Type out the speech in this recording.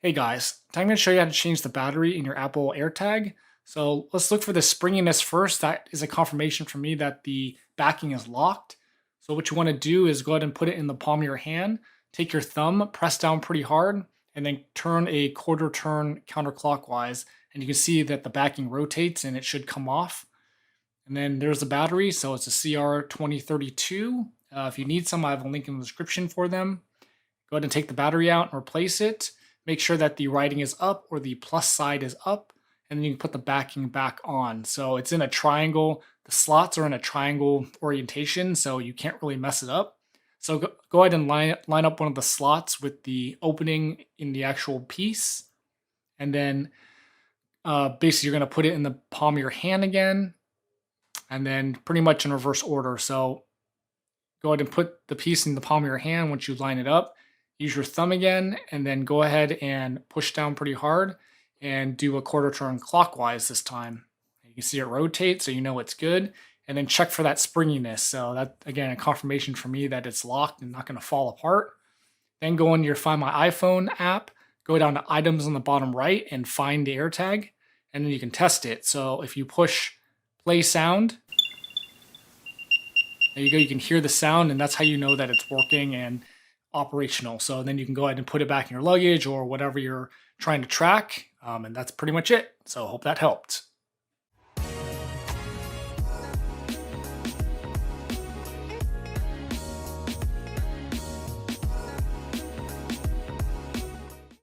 Hey guys, I'm going to show you how to change the battery in your Apple Airtag. So let's look for the springiness first. That is a confirmation for me that the backing is locked. So what you want to do is go ahead and put it in the palm of your hand, take your thumb, press down pretty hard, and then turn a quarter turn counterclockwise. And you can see that the backing rotates and it should come off. And then there's the battery. So it's a CR2032. If you need some, I have a link in the description for them. Go ahead and take the battery out and replace it. Make sure that the writing is up or the plus side is up, and then you can put the backing back on. So it's in a triangle. The slots are in a triangle orientation, so you can't really mess it up. So go ahead and line up one of the slots with the opening in the actual piece. And then basically you're going to put it in the palm of your hand again, and then pretty much in reverse order. So go ahead and put the piece in the palm of your hand once you line it up. Use your thumb again, and then go ahead and push down pretty hard and do a quarter turn clockwise this time. You can see it rotate, so you know it's good. And then check for that springiness. So that, again, a confirmation for me that it's locked and not going to fall apart. Then go into your Find My iPhone app, go down to items on the bottom right and find the AirTag, and then you can test it. So if you push play sound, there you go, you can hear the sound, and that's how you know that it's working and operational. So then you can go ahead and put it back in your luggage or whatever you're trying to track. And that's pretty much it. So hope that helped.